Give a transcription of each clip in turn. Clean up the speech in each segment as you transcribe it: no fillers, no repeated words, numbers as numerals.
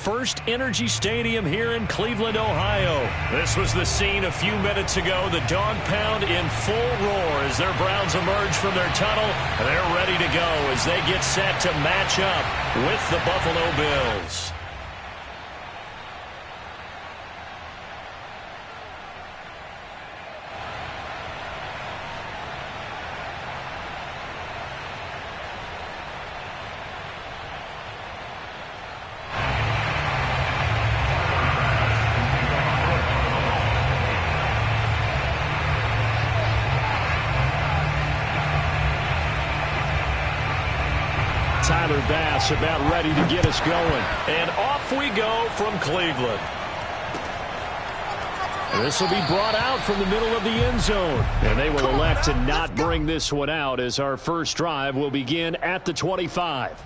First Energy Stadium here in Cleveland, Ohio. This was the scene a few minutes ago. The dog pound in full roar as their Browns emerge from their tunnel. And they're ready to go as they get set to match up with the Buffalo Bills. Bass about ready to get us going. And off we go from Cleveland. This will be brought out from the middle of the end zone. And they will elect to not bring this one out as our first drive will begin at the 25.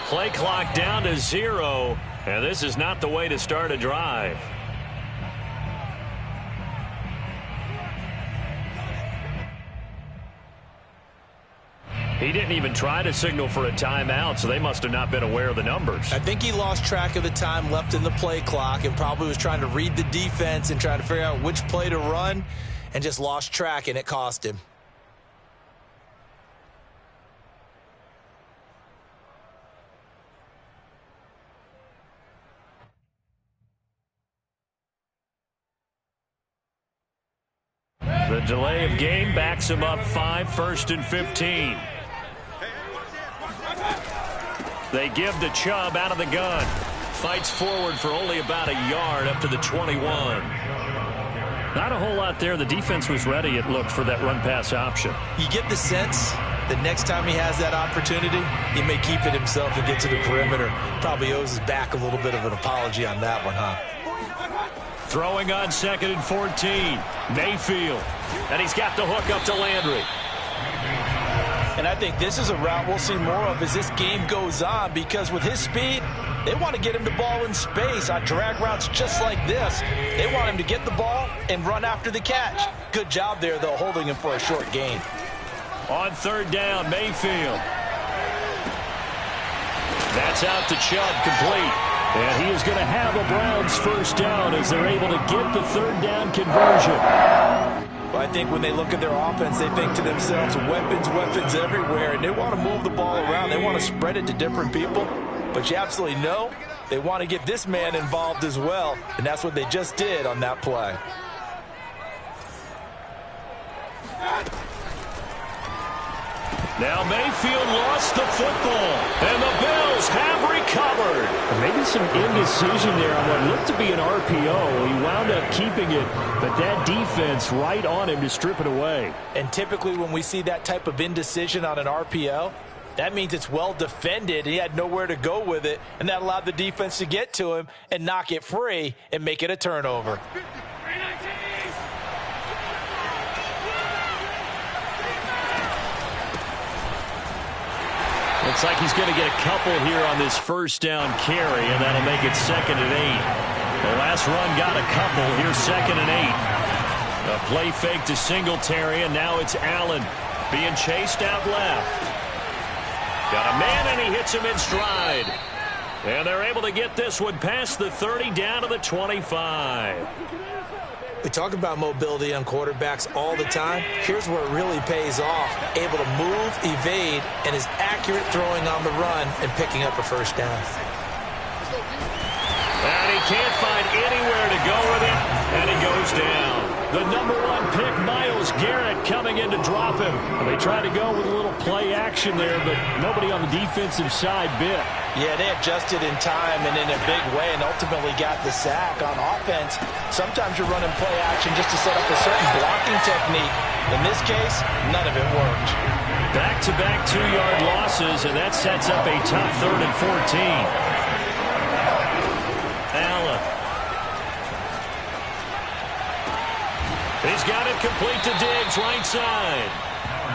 Play clock down to 0, and this is not the way to start a drive. He didn't even try to signal for a timeout, so they must have not been aware of the numbers. I think he lost track of the time left in the play clock and probably was trying to read the defense and trying to figure out which play to run and just lost track, and it cost him. The delay of game backs him up 5, 1st and 15. They give to Chubb out of the gun. Fights forward for only about a yard up to the 21. Not a whole lot there. The defense was ready, it looked, for that run-pass option. You get the sense that next time he has that opportunity, he may keep it himself and get to the perimeter. Probably owes his back a little bit of an apology on that one, huh? Throwing on 2nd and 14. Mayfield. And he's got the hook up to Landry. And I think this is a route we'll see more of as this game goes on, because with his speed, they want to get him the ball in space on drag routes just like this. They want him to get the ball and run after the catch. Good job there, though, holding him for a short gain. On 3rd down, Mayfield. That's out to Chubb, complete. And he is going to have a Browns first down as they're able to get the 3rd down conversion. Well, I think when they look at their offense, they think to themselves, weapons, weapons everywhere, and they want to move the ball around. They want to spread it to different people. But you absolutely know they want to get this man involved as well, and that's what they just did on that play. Now Mayfield lost the football, and the Bills have recovered. Maybe some indecision there on what looked to be an RPO. He wound up keeping it, but that defense right on him to strip it away. And typically when we see that type of indecision on an RPO, that means it's well defended. He had nowhere to go with it, and that allowed the defense to get to him and knock it free and make it a turnover. Looks like he's going to get a couple here on this first down carry, and that'll make it 2nd and 8. The last run got a couple. Here's 2nd and 8. A play fake to Singletary, and now it's Allen being chased out left. Got a man, and he hits him in stride. And they're able to get this one past the 30 down to the 25. We talk about mobility on quarterbacks all the time. Here's where it really pays off. Able to move, evade, and is accurate throwing on the run and picking up a first down. And he can't find anywhere to go with it, and he goes down. The #1 pick, Myles Garrett, coming in to drop him. They tried to go with a little play action there, but nobody on the defensive side bit. Yeah, they adjusted in time and in a big way and ultimately got the sack. On offense, sometimes you're running play action just to set up a certain blocking technique. In this case, none of it worked. Back-to-back 2-yard losses, and that sets up a tough 3rd and 14. Allen. He's got it complete to Diggs, right side.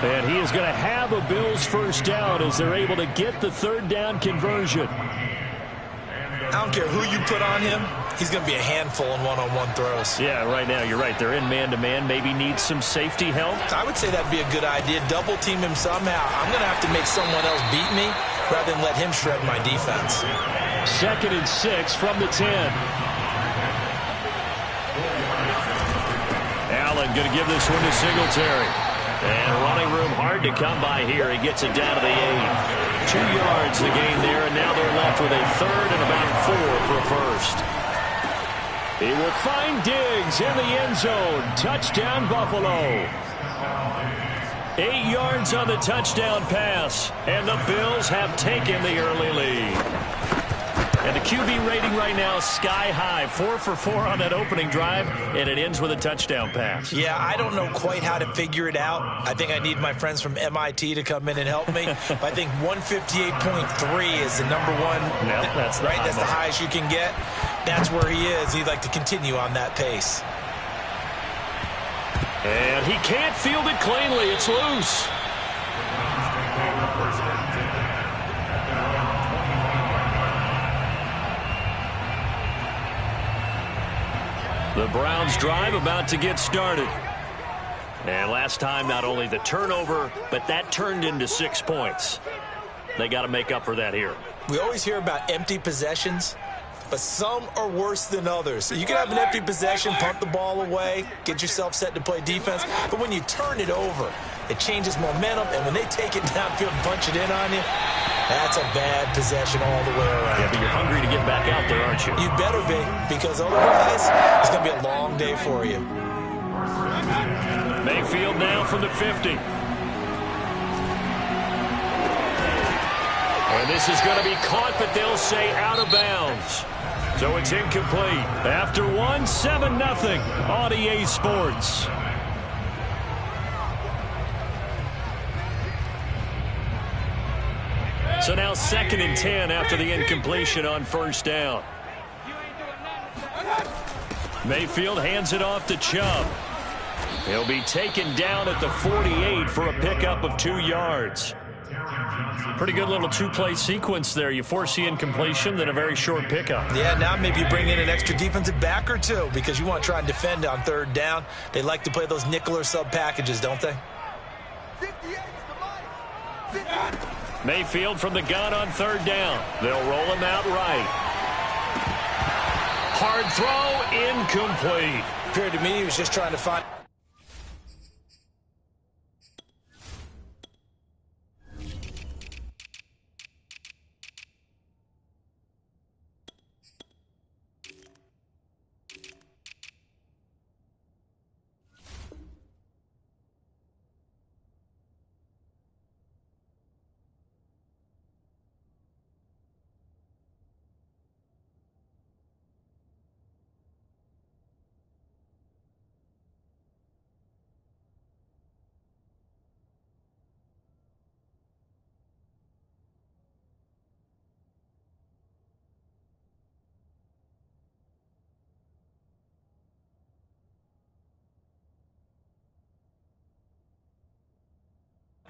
And he is going to have a Bills first down as they're able to get the 3rd down conversion. I don't care who you put on him. He's going to be a handful in one-on-one throws. Yeah, right now, you're right. They're in man-to-man. Maybe needs some safety help. I would say that'd be a good idea. Double team him somehow. I'm going to have to make someone else beat me rather than let him shred my defense. 2nd and 6 from the 10. Allen going to give this one to Singletary. And running room hard to come by here. He gets it down to the 8. 2 yards the gain there, and now they're left with a 3rd and about 4 for a first. He will find Diggs in the end zone. Touchdown, Buffalo. 8 yards on the touchdown pass, and the Bills have taken the early lead. And the QB rating right now, sky high. 4 for 4 on that opening drive, and it ends with a touchdown pass. Yeah, I don't know quite how to figure it out. I think I need my friends from MIT to come in and help me. But I think 158.3 is the #1. No, that's right. That's the highest you can get. That's where he is. He'd like to continue on that pace. And he can't field it cleanly. It's loose. The Browns drive about to get started. And last time, not only the turnover, but that turned into 6 points. They got to make up for that here. We always hear about empty possessions, but some are worse than others. You can have an empty possession, punt the ball away, get yourself set to play defense, but when you turn it over, it changes momentum, and when they take it downfield and punch it in on you, that's a bad possession all the way around. Yeah, but you're hungry to get back out there, aren't you? You better be, because otherwise, it's going to be a long day for you. Mayfield now from the 50. And this is going to be caught, but they'll say out of bounds. So it's incomplete. After 1, 7-0 on EA Sports. So now 2nd and 10 after the incompletion on first down. Mayfield hands it off to Chubb. He'll be taken down at the 48 for a pickup of 2 yards. Pretty good little 2-play sequence there. You force the incompletion, then a very short pickup. Yeah, now maybe you bring in an extra defensive back or two because you want to try and defend on 3rd down. They like to play those nickel or sub packages, don't they? Mayfield from the gun on 3rd down. They'll roll him out right. Hard throw, incomplete. Appeared to me he was just trying to find...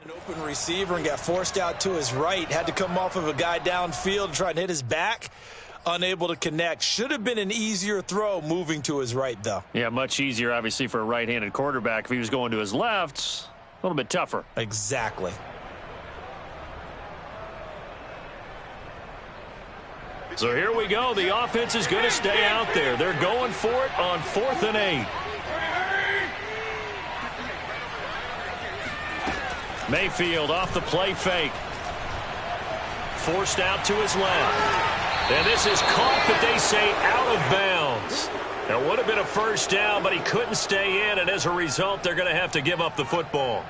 An open receiver and got forced out to his right. Had to come off of a guy downfield, trying to hit his back. Unable to connect. Should have been an easier throw moving to his right, though. Yeah, much easier, obviously, for a right-handed quarterback. If he was going to his left, a little bit tougher. Exactly. So here we go. The offense is going to stay out there. They're going for it on 4th and 8. Mayfield off the play fake. Forced out to his left. And this is caught, but they say out of bounds. It would have been a first down, but he couldn't stay in, and as a result, they're going to have to give up the football.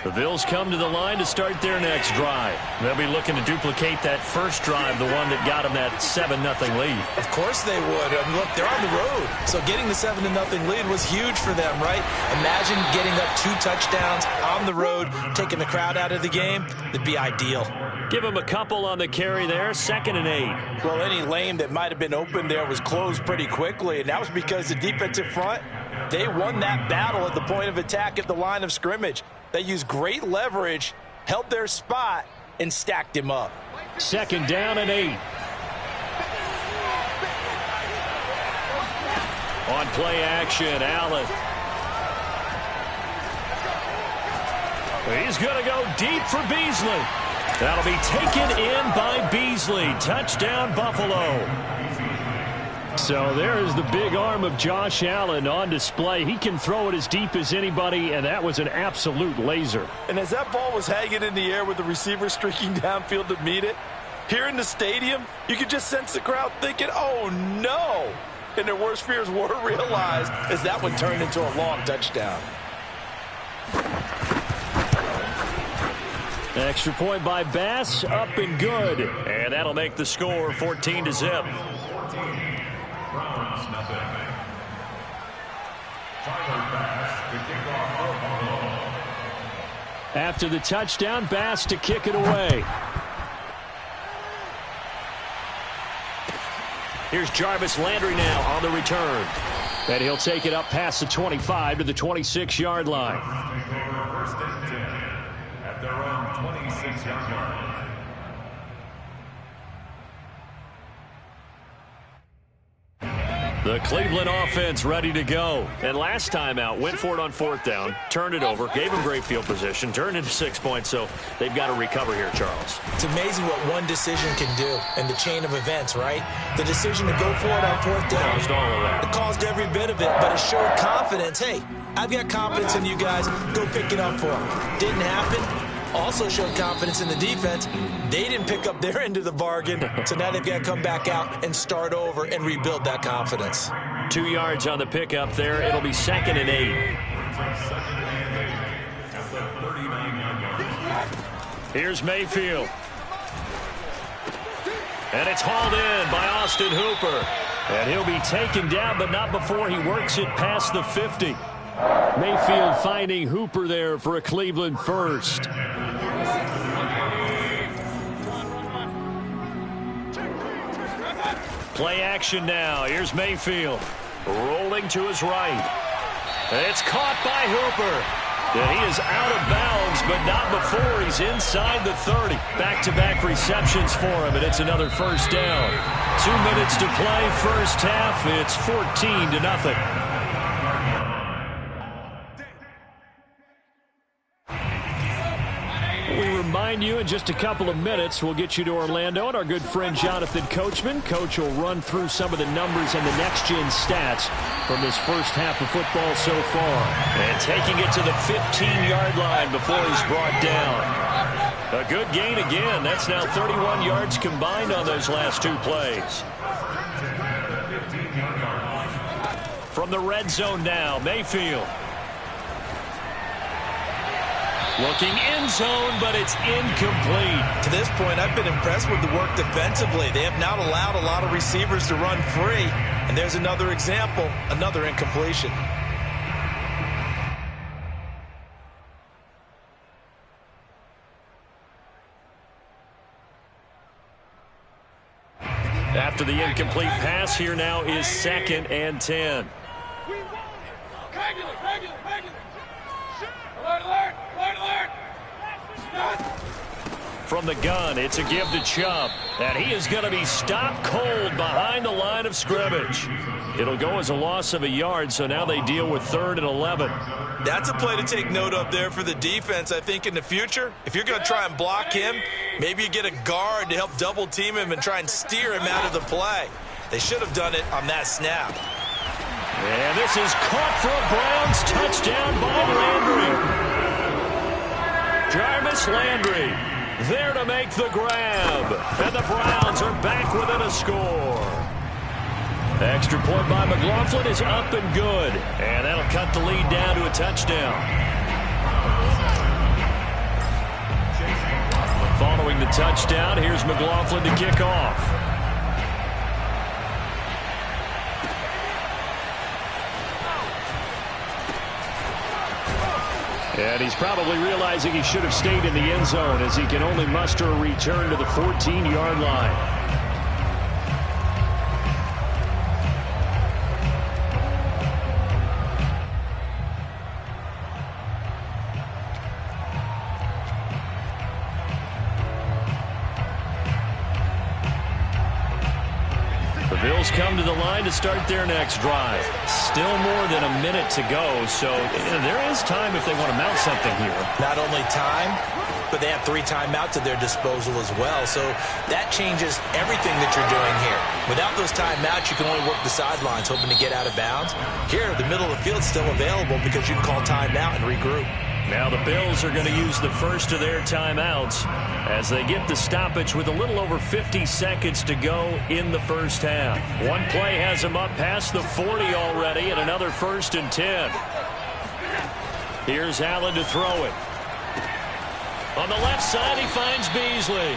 The Bills come to the line to start their next drive. They'll be looking to duplicate that first drive, the one that got them that 7-0 lead. Of course they would. And look, they're on the road. So getting the 7-0 lead was huge for them, right? Imagine getting up 2 touchdowns on the road, taking the crowd out of the game. That'd be ideal. Give him a couple on the carry there, 2nd and 8. Well, any lane that might have been open there was closed pretty quickly, and that was because the defensive front, they won that battle at the point of attack at the line of scrimmage. They used great leverage, held their spot, and stacked him up. 2nd down and 8. On play action, Allen. He's going to go deep for Beasley. That'll be taken in by Beasley. Touchdown, Buffalo. So there's the big arm of Josh Allen on display. He can throw it as deep as anybody, and that was an absolute laser. And as that ball was hanging in the air with the receiver streaking downfield to meet it, here in the stadium, you could just sense the crowd thinking, oh, no. And their worst fears were realized as that one turned into a long touchdown. Extra point by Bass, up and good. And that'll make the score 14-0. After the touchdown, Bass to kick it away. Here's Jarvis Landry now on the return. And he'll take it up past the 25 to the 26-yard line. First and 10 at their own 26-yard line. The Cleveland offense ready to go. And last time out, went for it on 4th down, turned it over, gave him great field position, turned into 6 points, so they've got to recover here, Charles. It's amazing what one decision can do in the chain of events, right? The decision to go for it on 4th down. Caused all of that. It caused every bit of it, but it showed confidence. Hey, I've got confidence in you guys. Go pick it up for them. Didn't happen. Also showed confidence in the defense. They didn't pick up their end of the bargain, so now they've got to come back out and start over and rebuild that confidence. 2 yards on the pickup there. It'll be 2nd and 8. Here's Mayfield. And it's hauled in by Austin Hooper. And he'll be taken down, but not before he works it past the 50. Mayfield finding Hooper there for a Cleveland first. Play action now. Here's Mayfield. Rolling to his right. It's caught by Hooper. And he is out of bounds, but not before he's inside the 30. Back-to-back receptions for him, and it's another first down. 2 minutes to play, first half. It's 14-0. Remind you in just a couple of minutes we'll get you to Orlando and our good friend Jonathan Coachman. Coach will run through some of the numbers and the next-gen stats from this first half of football so far. And taking it to the 15-yard line before he's brought down. A good gain again. That's now 31 yards combined on those last 2 plays. From the red zone now, Mayfield. Looking in zone, but it's incomplete. To this point, I've been impressed with the work defensively. They have not allowed a lot of receivers to run free. And there's another example, another incompletion. After the incomplete pass, here now is 2nd and 10. From the gun, it's a give to Chubb. And he is going to be stopped cold behind the line of scrimmage. It'll go as a loss of a yard, so now they deal with 3rd and 11. That's a play to take note of there for the defense, I think, in the future. If you're going to try and block him, maybe you get a guard to help double-team him and try and steer him out of the play. They should have done it on that snap. And this is caught for a Browns touchdown by Landry. Jarvis Landry there to make the grab. And the Browns are back within a score. Extra point by McLaughlin is up and good. And that'll cut the lead down to a touchdown. Following the touchdown, here's McLaughlin to kick off. And he's probably realizing he should have stayed in the end zone as he can only muster a return to the 14-yard line. Bills come to the line to start their next drive. Still more than a minute to go, so there is time if they want to mount something here. Not only time, but they have 3 timeouts at their disposal as well, so that changes everything that you're doing here. Without those timeouts, you can only work the sidelines, hoping to get out of bounds. Here, the middle of the field is still available because you can call timeout and regroup. Now the Bills are going to use the first of their timeouts as they get the stoppage with a little over 50 seconds to go in the first half. One play has them up past the 40 already, and another 1st and 10. Here's Allen to throw it. On the left side, he finds Beasley.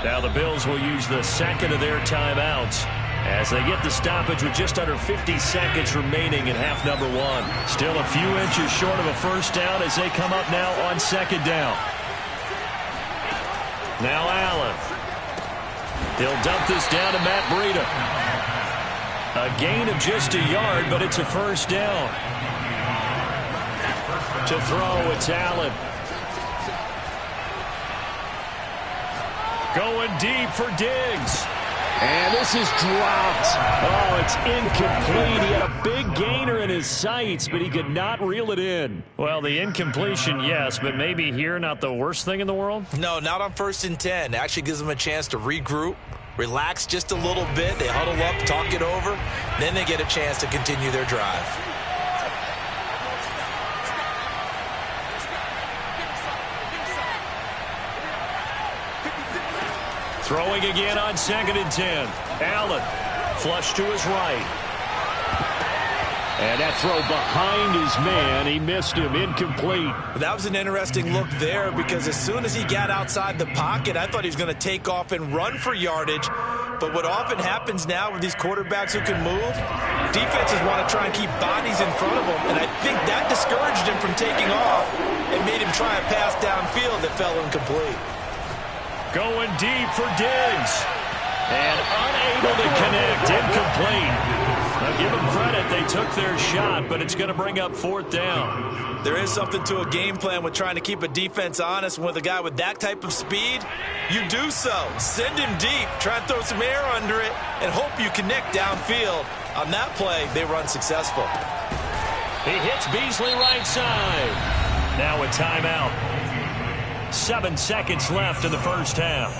Now the Bills will use the second of their timeouts as they get the stoppage with just under 50 seconds remaining in half number 1. Still a few inches short of a first down as they come up now on 2nd down. Now Allen. He'll dump this down to Matt Breida. A gain of just a yard, but it's a first down. To throw, it's Allen. Going deep for Diggs. And this is dropped. Oh, it's incomplete. He had a big gainer in his sights, but he could not reel it in. Well, the incompletion, yes, but maybe here not the worst thing in the world? No, not on 1st and 10. It actually gives them a chance to regroup, relax just a little bit. They huddle up, talk it over. Then they get a chance to continue their drive. Throwing again on 2nd and 10. Allen, flush to his right. And that throw behind his man, he missed him, incomplete. That was an interesting look there because as soon as he got outside the pocket, I thought he was going to take off and run for yardage. But what often happens now with these quarterbacks who can move, defenses want to try and keep bodies in front of them. And I think that discouraged him from taking off and made him try a pass downfield that fell incomplete. Going deep for Diggs. And unable to connect. Incomplete. Now give them credit. They took their shot, but it's going to bring up 4th down. There is something to a game plan with trying to keep a defense honest. And with a guy with that type of speed, you do so. Send him deep. Try and throw some air under it and hope you connect downfield. On that play, they run successful. He hits Beasley right side. Now a timeout. 7 seconds left in the first half.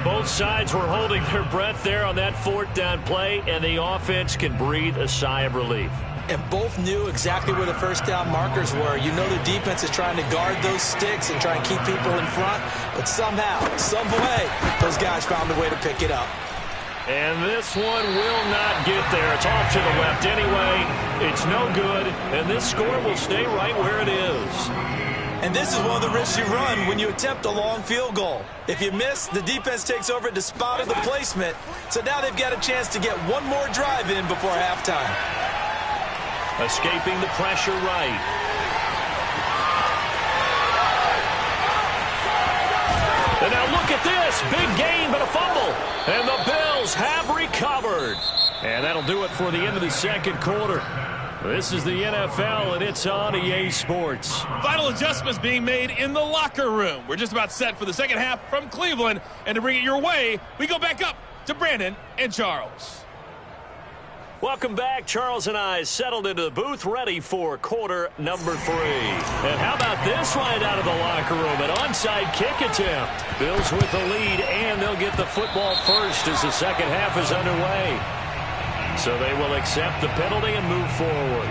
Both sides were holding their breath there on that 4th down play, and the offense can breathe a sigh of relief. And both knew exactly where the first down markers were. You know the defense is trying to guard those sticks and try and keep people in front, but somehow, some way, those guys found a way to pick it up. And this one will not get there. It's off to the left anyway. It's no good, and this score will stay right where it is. And this is one of the risks you run when you attempt a long field goal. If you miss, the defense takes over at the spot of the placement. So now they've got a chance to get one more drive in before halftime. Escaping the pressure right. And now look at this. Big gain, but a fumble. And the Bills have recovered. And that'll do it for the end of the second quarter. This is the NFL, and it's on EA Sports. Final adjustments being made in the locker room. We're just about set for the second half from Cleveland. And to bring it your way, we go back up to Brandon and Charles. Welcome back. Charles and I settled into the booth ready for quarter number 3. And how about this right out of the locker room? An onside kick attempt. Bills with the lead, and they'll get the football first as the second half is underway. So they will accept the penalty and move forward.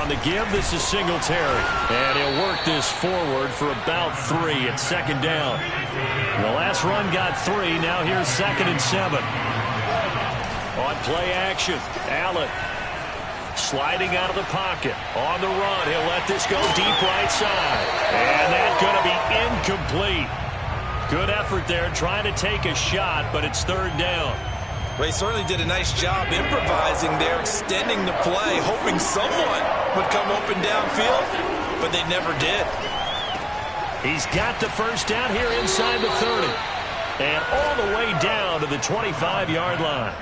On the give, this is Singletary. And he'll work this forward for about 3 at second down. The last run got 3. Now here's 2nd and 7. On play action, Allen sliding out of the pocket. On the run, he'll let this go deep right side. And that's going to be incomplete. Good effort there trying to take a shot, but it's 3rd down. Well, he certainly did a nice job improvising there, extending the play, hoping someone would come open downfield, but they never did. He's got the first down here inside the 30. And all the way down to the 25-yard line.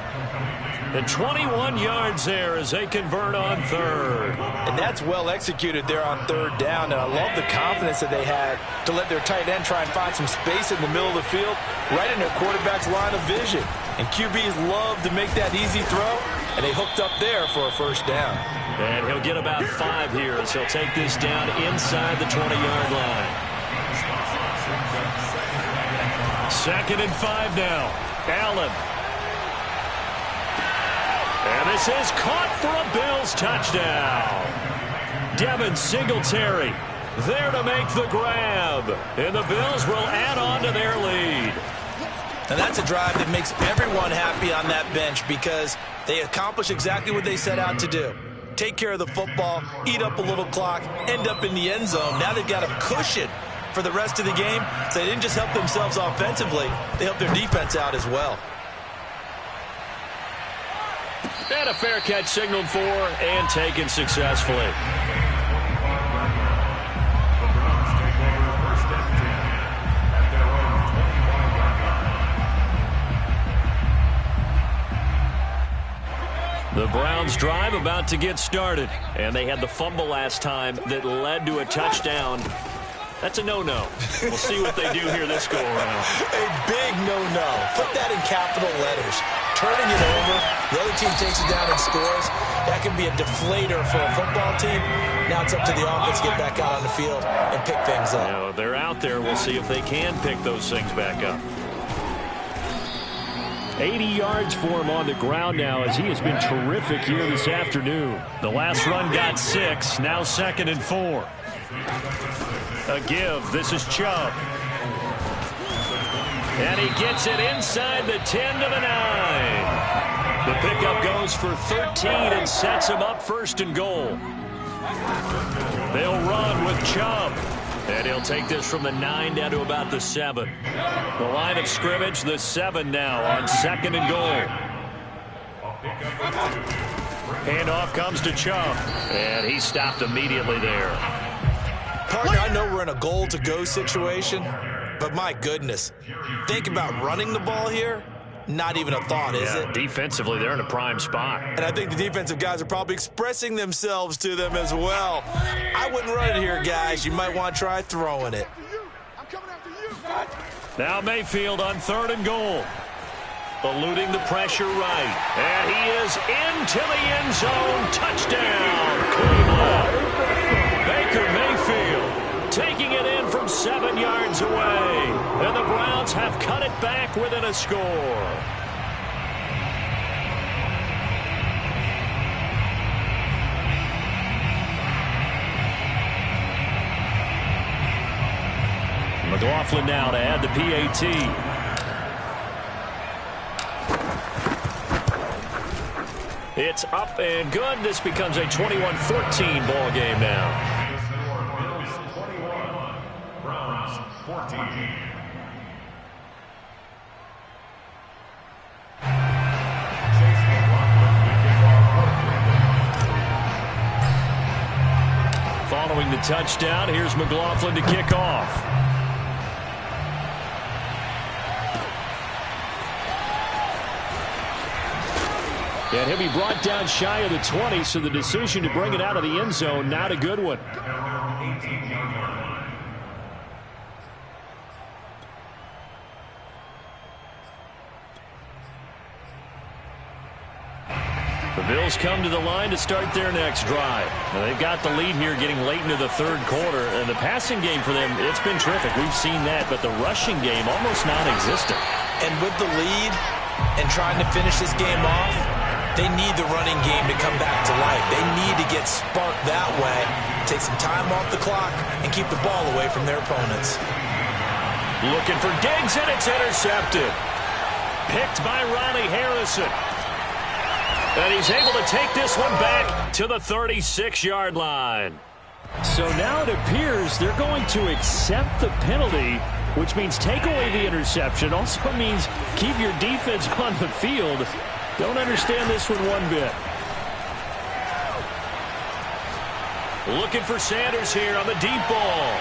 And 21 yards there as they convert on 3rd. And that's well executed there on 3rd down. And I love the confidence that they had to let their tight end try and find some space in the middle of the field, right in their quarterback's line of vision. And QBs love to make that easy throw, and they hooked up there for a first down. And he'll get about 5 here as he'll take this down inside the 20-yard line. 2nd and 5 now. Allen. And this is caught for a Bills touchdown. Devin Singletary there to make the grab. And the Bills will add on to their lead. And that's a drive that makes everyone happy on that bench because they accomplish exactly what they set out to do. Take care of the football, eat up a little clock, end up in the end zone. Now they've got a cushion for the rest of the game. So they didn't just help themselves offensively, they helped their defense out as well. And a fair catch signaled for and taken successfully. The Browns drive about to get started. And they had the fumble last time that led to a touchdown. That's a no-no. We'll see what they do here this go-around. A big no-no. Put that in capital letters. Turning it over, the other team takes it down and scores. That can be a deflator for a football team. Now it's up to the offense to get back out on the field and pick things up. Now, they're out there. We'll see if they can pick those things back up. 80 yards for him on the ground now as he has been terrific here this afternoon. The last run got 6, now 2nd and 4. A give, this is Chubb. And he gets it inside the 10 to the 9. The pickup goes for 13 and sets him up 1st and goal. They'll run with Chubb. And he'll take this from the 9 down to about the 7. The line of scrimmage, the 7 now on 2nd and goal. Handoff comes to Chubb. And he stopped immediately there. Partner, I know we're in a goal-to-go situation, but my goodness, think about running the ball here. Not even a thought, is it? Defensively, they're in a prime spot. And I think the defensive guys are probably expressing themselves to them as well. I wouldn't run it here, guys. You might want to try throwing it. Now Mayfield on 3rd and goal. Eluding the pressure right. And he is into the end zone. Touchdown, Cleveland. Baker Mayfield taking it in from 7 yards away. And the Browns have cut it back within a score. McLaughlin now to add the PAT. It's up and good. This becomes a 21-14 ball game now. Bills 21, Browns 14. Following the touchdown, here's McLaughlin to kick off. And he'll be brought down shy of the 20, so the decision to bring it out of the end zone, not a good one. The Bills come to the line to start their next drive. Now, they've got the lead here getting late into the 3rd quarter, and the passing game for them, it's been terrific. We've seen that, but the rushing game almost non-existent. And with the lead and trying to finish this game off, They need the running game to come back to life. They need to get sparked that way, take some time off the clock, and keep the ball away from their opponents. Looking for Diggs, and it's intercepted. Picked by Ronnie Harrison. And he's able to take this one back to the 36-yard line. So now it appears they're going to accept the penalty, which means take away the interception. Also means keep your defense on the field. Don't understand this one bit. Looking for Sanders here on the deep ball.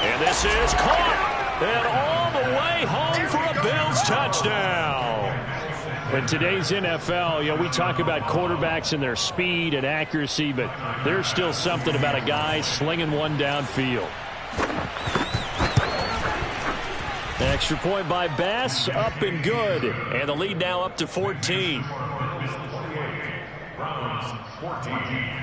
And this is caught. And all the way home for a Bills touchdown. In today's NFL, we talk about quarterbacks and their speed and accuracy, but there's still something about a guy slinging one downfield. Extra point by Bass, up and good. And the lead now up to 14. Browns 14.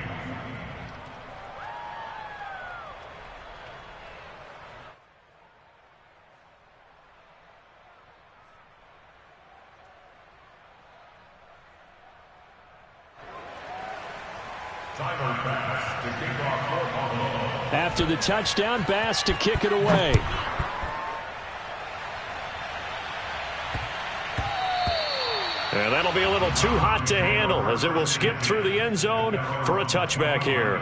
After the touchdown, Bass to kick it away. And that'll be a little too hot to handle as it will skip through the end zone for a touchback here.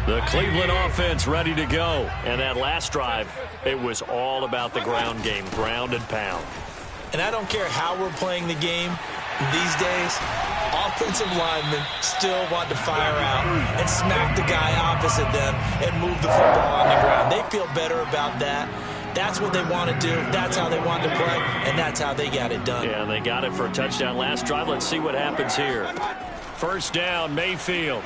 The Cleveland offense ready to go. And that last drive, it was all about the ground game, ground and pound. And I don't care how we're playing the game these days, offensive linemen still want to fire out and smack the guy opposite them and move the football on the ground. They feel better about that. That's what they want to do. That's how they want to play, and that's how they got it done. Yeah, and they got it for a touchdown last drive. Let's see what happens here. First down, Mayfield.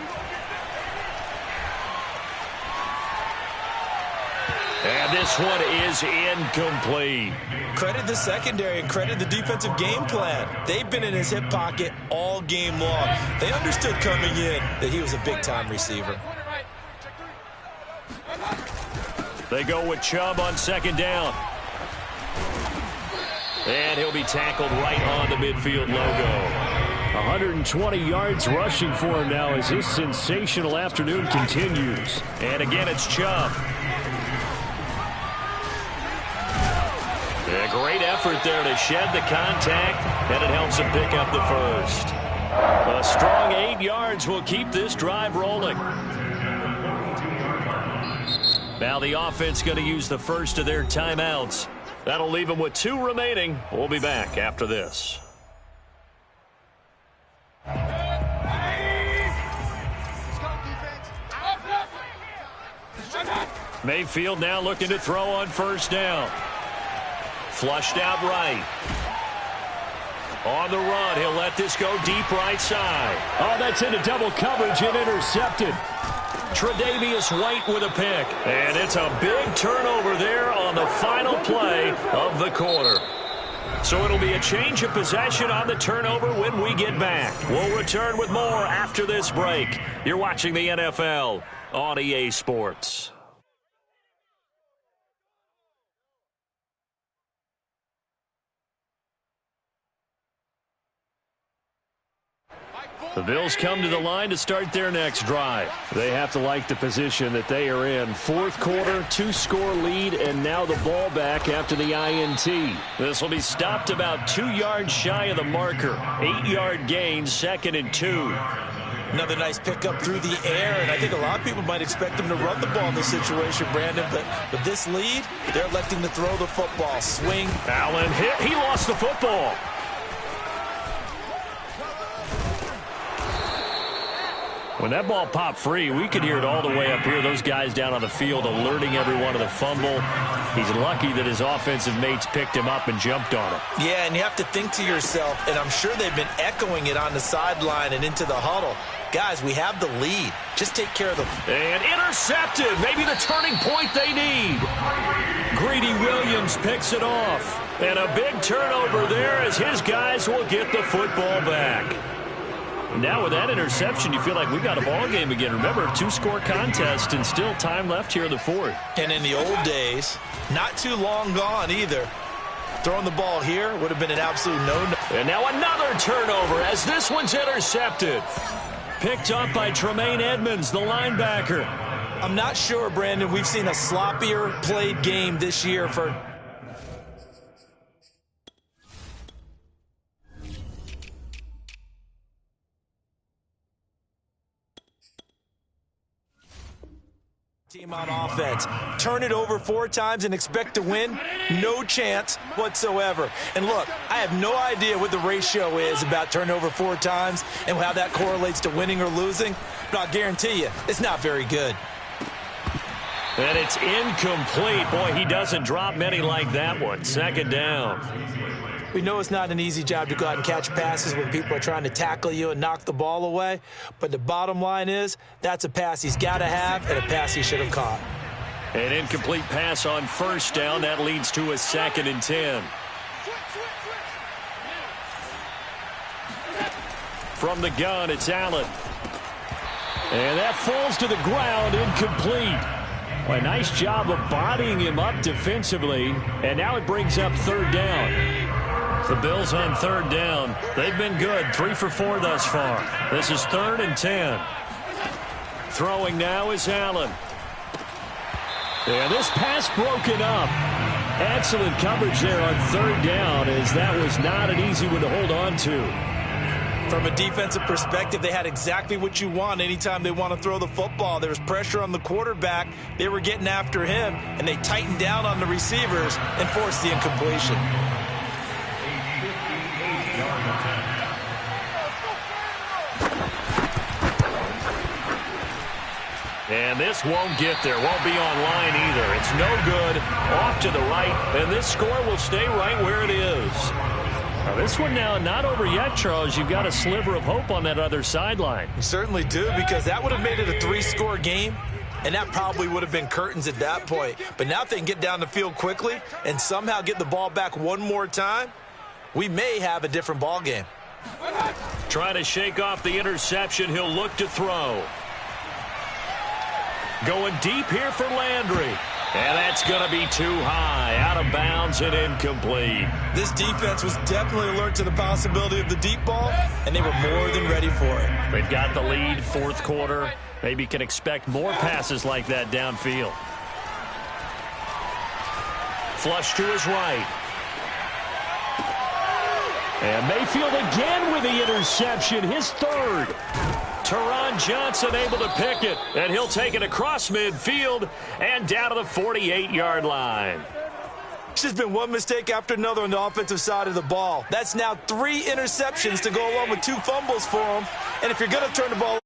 And this one is incomplete. Credit the secondary and credit the defensive game plan. They've been in his hip pocket all game long. They understood coming in that he was a big-time receiver. They go with Chubb on second down. And he'll be tackled right on the midfield logo. 120 yards rushing for him now as this sensational afternoon continues. And again, it's Chubb. A great effort there to shed the contact, and it helps him pick up the first. A strong 8 yards will keep this drive rolling. Now the offense going to use the first of their timeouts. That'll leave them with 2 remaining. We'll be back after this. Mayfield now looking to throw on first down. Flushed out right. On the run, he'll let this go deep right side. Oh, that's into double coverage and intercepted. Tre'Davious White with a pick. And it's a big turnover there on the final play of the quarter. So it'll be a change of possession on the turnover when we get back. We'll return with more after this break. You're watching the NFL on EA Sports. The Bills come to the line to start their next drive. They have to like the position that they are in. Fourth quarter, 2-score lead, and now the ball back after the INT. This will be stopped about 2 yards shy of the marker. 8-yard gain, 2nd and 2. Another nice pickup through the air, and I think a lot of people might expect them to run the ball in this situation, Brandon, but with this lead, they're electing to throw the football. Swing. Allen hit. He lost the football. When that ball popped free, we could hear it all the way up here. Those guys down on the field alerting everyone of the fumble. He's lucky that his offensive mates picked him up and jumped on him. Yeah, and you have to think to yourself, and I'm sure they've been echoing it on the sideline and into the huddle. Guys, we have the lead. Just take care of them. And intercepted. Maybe the turning point they need. Greedy Williams picks it off. And a big turnover there as his guys will get the football back. Now with that interception, you feel like we've got a ball game again. Remember, 2-score contest and still time left here in the fourth. And in the old days, not too long gone either, Throwing the ball here would have been an absolute no-no. And now another turnover as this one's intercepted. Picked up by Tremaine Edmonds, the linebacker. I'm not sure, Brandon, we've seen a sloppier played game this year for... team on offense. Turn it over 4 times and expect to win? No chance whatsoever. And look, I have no idea what the ratio is about turnover 4 times and how that correlates to winning or losing, but I'll guarantee you, it's not very good. And it's incomplete. Boy, he doesn't drop many like that one. Second down. We know it's not an easy job to go out and catch passes when people are trying to tackle you and knock the ball away. But the bottom line is, that's a pass he's got to have and a pass he should have caught. An incomplete pass on first down. That leads to a 2nd and 10. From the gun, it's Allen. And that falls to the ground, incomplete. Well, a nice job of bodying him up defensively. And now it brings up 3rd down. The Bills on 3rd down. They've been good. 3 for 4 thus far. This is 3rd and 10. Throwing now is Allen. And this pass broken up. Excellent coverage there on 3rd down, as that was not an easy one to hold on to. From a defensive perspective, they had exactly what you want anytime they want to throw the football. There was pressure on the quarterback. They were getting after him, and they tightened down on the receivers and forced the incompletion. And this won't get there. Won't be online either. It's no good. Off to the right. And this score will stay right where it is. Now this one now not over yet, Charles. You've got a sliver of hope on that other sideline. You certainly do, because that would have made it a 3-score game. And that probably would have been curtains at that point. But now if they can get down the field quickly and somehow get the ball back one more time, we may have a different ball game. Trying to shake off the interception. He'll look to throw. Going deep here for Landry. And that's going to be too high. Out of bounds and incomplete. This defense was definitely alert to the possibility of the deep ball, and they were more than ready for it. They've got the lead, 4th quarter. Maybe can expect more passes like that downfield. Flush to his right. And Mayfield again with the interception, his 3rd. Teron Johnson able to pick it, and he'll take it across midfield and down to the 48-yard line. It's just been one mistake after another on the offensive side of the ball. That's now 3 interceptions to go along with 2 fumbles for him. And if you're going to turn the ball